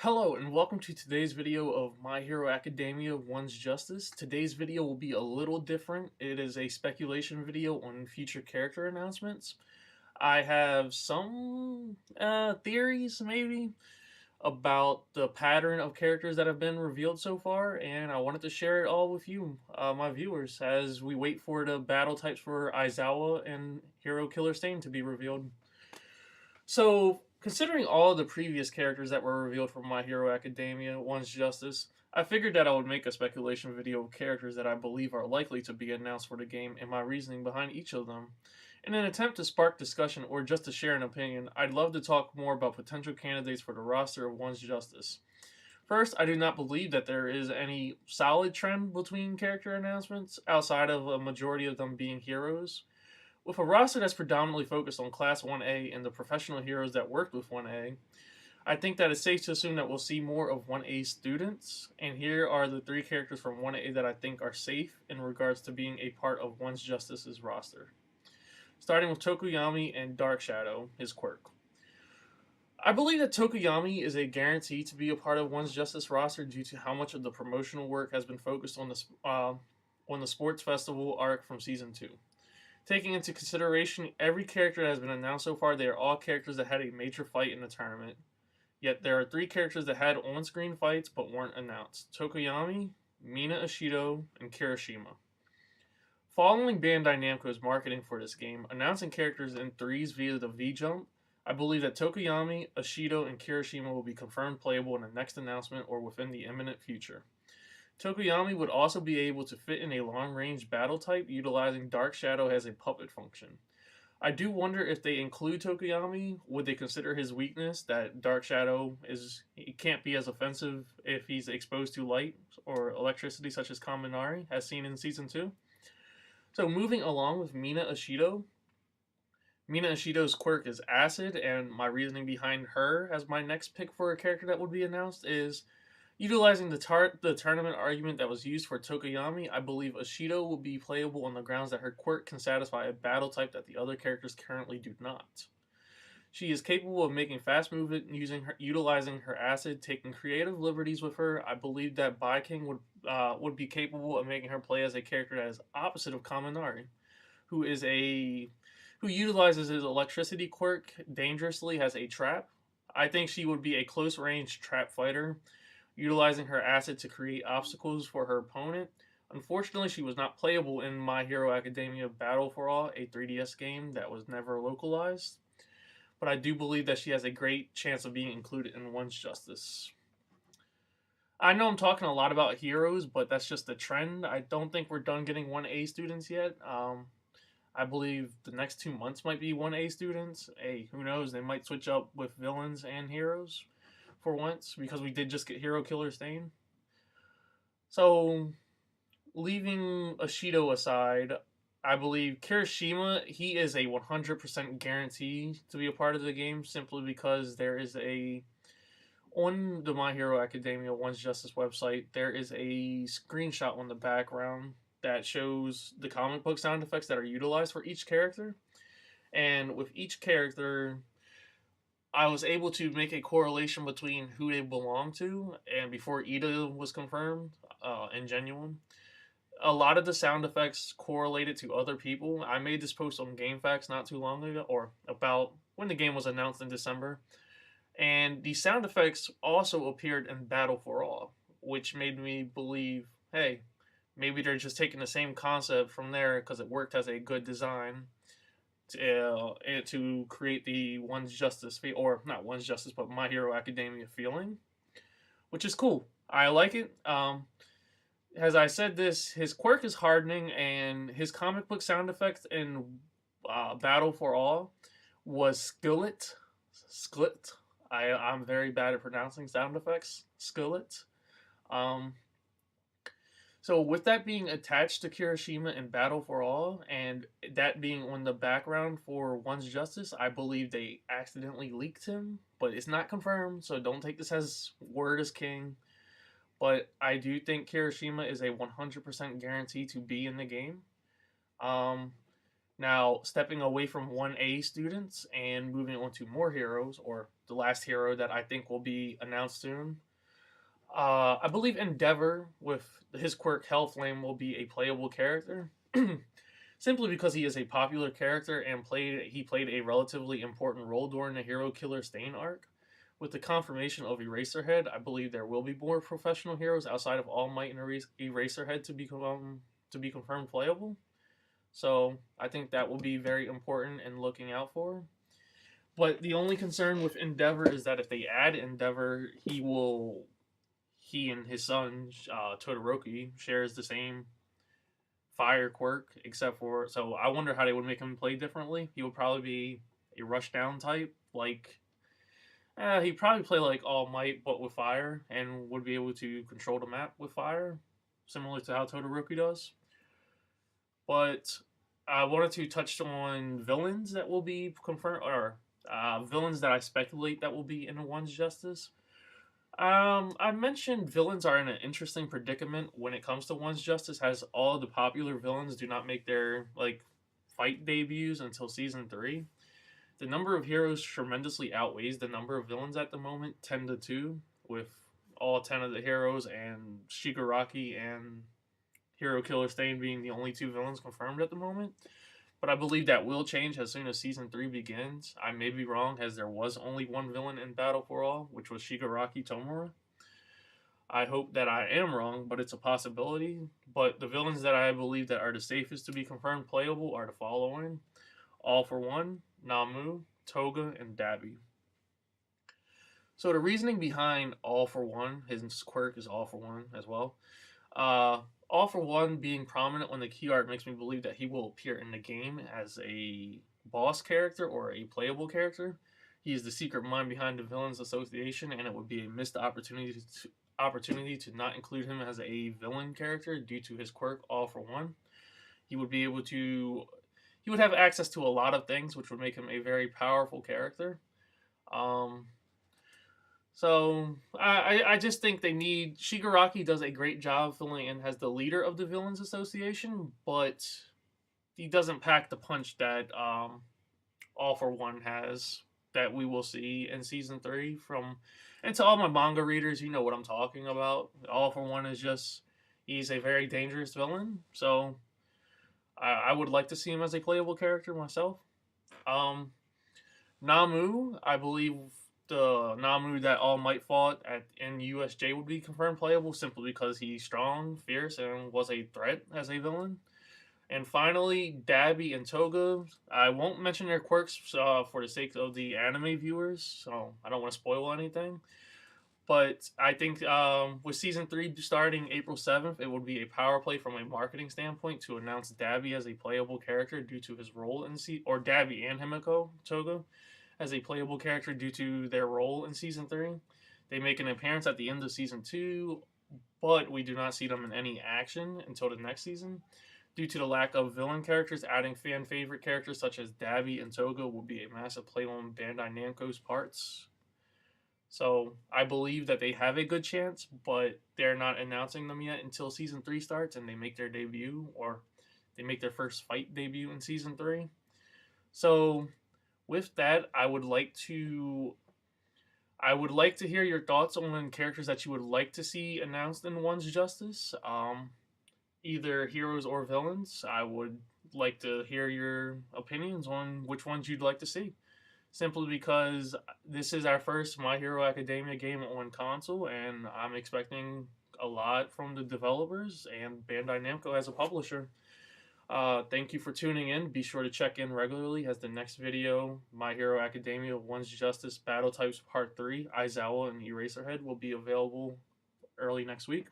Hello and welcome to today's video of My Hero Academia One's Justice. Today's video will be a little different. It is a speculation video on future character announcements. I have some theories maybe about the pattern of characters that have been revealed so far, and I wanted to share it all with you, my viewers, as we wait for the battle types for Aizawa and Hero Killer Stain to be revealed. So, considering all the previous characters that were revealed from My Hero Academia One's Justice, I figured that I would make a speculation video of characters that I believe are likely to be announced for the game and my reasoning behind each of them. In an attempt to spark discussion or just to share an opinion, I'd love to talk more about potential candidates for the roster of One's Justice. First, I do not believe that there is any solid trend between character announcements outside of a majority of them being heroes. With a roster that's predominantly focused on Class 1A and the professional heroes that worked with 1A, I think that it's safe to assume that we'll see more of 1A students, and here are the three characters from 1A that I think are safe in regards to being a part of One's Justice's roster. Starting with Tokuyami and Dark Shadow, his quirk. I believe that Tokuyami is a guarantee to be a part of One's Justice roster due to how much of the promotional work has been focused on the sports festival arc from Season 2. Taking into consideration every character that has been announced so far, they are all characters that had a major fight in the tournament. Yet there are three characters that had on-screen fights but weren't announced: Tokoyami, Mina Ashido, and Kirishima. Following Bandai Namco's marketing for this game, announcing characters in threes via the V-Jump, I believe that Tokoyami, Ashido, and Kirishima will be confirmed playable in the next announcement or within the imminent future. Tokoyami would also be able to fit in a long-range battle type utilizing Dark Shadow as a puppet function. I do wonder if they include Tokoyami, would they consider his weakness that Dark Shadow he can't be as offensive if he's exposed to light or electricity such as Kaminari, as seen in Season 2? So moving along with Mina Ashido. Mina Ashido's quirk is Acid, and my reasoning behind her as my next pick for a character that would be announced is utilizing the tournament argument that was used for Tokoyami. I believe Ashido will be playable on the grounds that her quirk can satisfy a battle type that the other characters currently do not. She is capable of making fast movement utilizing her acid, taking creative liberties with her. I believe that Baiking would be capable of making her play as a character that is opposite of Kaminari, who is who utilizes his electricity quirk dangerously as a trap. I think she would be a close range trap fighter utilizing her acid to create obstacles for her opponent. Unfortunately, she was not playable in My Hero Academia Battle for All, a 3DS game that was never localized. But I do believe that she has a great chance of being included in One's Justice. I know I'm talking a lot about heroes, but that's just the trend. I don't think we're done getting 1A students yet. I believe the next 2 months might be 1A students. Hey, who knows? They might switch up with villains and heroes for once, because we did just get Hero Killer Stain. So, leaving Ashido aside, I believe Kirishima, he is a 100% guarantee to be a part of the game simply because there is on the My Hero Academia One's Justice website, there is a screenshot on the background that shows the comic book sound effects that are utilized for each character. And with each character, I was able to make a correlation between who they belong to, and before Ida was confirmed, and Genuine, a lot of the sound effects correlated to other people. I made this post on GameFAQs not too long ago, or about when the game was announced in December, and the sound effects also appeared in Battle for All, which made me believe, hey, maybe they're just taking the same concept from there because it worked as a good design to create the One's Justice, or not One's Justice, but My Hero Academia feeling, which is cool. I like it. As I said, his quirk is hardening, and his comic book sound effects in Battle for All was skillet. Skillet. I'm very bad at pronouncing sound effects. Skillet. Um, So with that being attached to Kirishima in Battle for All, and that being on the background for One's Justice, I believe they accidentally leaked him, but it's not confirmed, so don't take this as word as king. But I do think Kirishima is a 100% guarantee to be in the game. Um, Now, stepping away from 1A students and moving on to more heroes, or the last hero that I think will be announced soon. I believe Endeavor with his quirk Hellflame will be a playable character, simply because he is a popular character and he played a relatively important role during the Hero Killer Stain arc. With the confirmation of Eraserhead, I believe there will be more professional heroes outside of All Might and Eraserhead to be confirmed playable. So I think that will be very important and looking out for. But the only concern with Endeavor is that if they add Endeavor, he and his son Todoroki shares the same fire quirk, except for, so I wonder how they would make him play differently. He would probably be a rush down type, like he'd probably play like All Might but with fire, and would be able to control the map with fire, similar to how Todoroki does. But I wanted to touch on villains that will be confirmed, or villains that I speculate that will be in the One's Justice. I mentioned villains are in an interesting predicament when it comes to One's Justice, as all the popular villains do not make their fight debuts until season 3. The number of heroes tremendously outweighs the number of villains at the moment, 10-2, with all 10 of the heroes and Shigaraki and Hero Killer Stain being the only 2 villains confirmed at the moment. But I believe that will change as soon as Season 3 begins. I may be wrong, as there was only one villain in Battle for All, which was Shigaraki Tomura. I hope that I am wrong, but it's a possibility. But the villains that I believe that are the safest to be confirmed playable are the following: All for One, Namu, Toga, and Dabi. So the reasoning behind All for One, his quirk is All for One as well. All for One being prominent on the key art makes me believe that he will appear in the game as a boss character or a playable character. He is the secret mind behind the Villains Association, and it would be a missed opportunity to not include him as a villain character due to his quirk All for One. He would have access to a lot of things, which would make him a very powerful character. So I just think they need, Shigaraki does a great job filling in as the leader of the Villains Association, but he doesn't pack the punch that All for One has, that we will see in season 3. And to all my manga readers, you know what I'm talking about. All for One is just, he's a very dangerous villain. So I would like to see him as a playable character myself. Namu, I believe the Namu that All Might fought in USJ would be confirmed playable, simply because he's strong, fierce, and was a threat as a villain. And finally, Dabi and Toga. I won't mention their quirks for the sake of the anime viewers, so I don't want to spoil anything. But I think with Season 3 starting April 7th, it would be a power play from a marketing standpoint to announce Dabi as a playable character due to his role in or Dabi and Himiko Toga as a playable character due to their role in Season 3. They make an appearance at the end of Season 2, but we do not see them in any action until the next season. Due to the lack of villain characters, adding fan favorite characters such as Dabi and Toga will be a massive play on Bandai Namco's parts. So I believe that they have a good chance, but they're not announcing them yet until Season 3 starts and they make their debut, or they make their first fight debut in Season 3. So with that, I would like to hear your thoughts on characters that you would like to see announced in One's Justice. Either heroes or villains. I would like to hear your opinions on which ones you'd like to see. Simply because this is our first My Hero Academia game on console, and I'm expecting a lot from the developers and Bandai Namco as a publisher. Thank you for tuning in. Be sure to check in regularly, as the next video, My Hero Academia One's Justice Battle Types Part 3, Aizawa and Eraserhead, will be available early next week.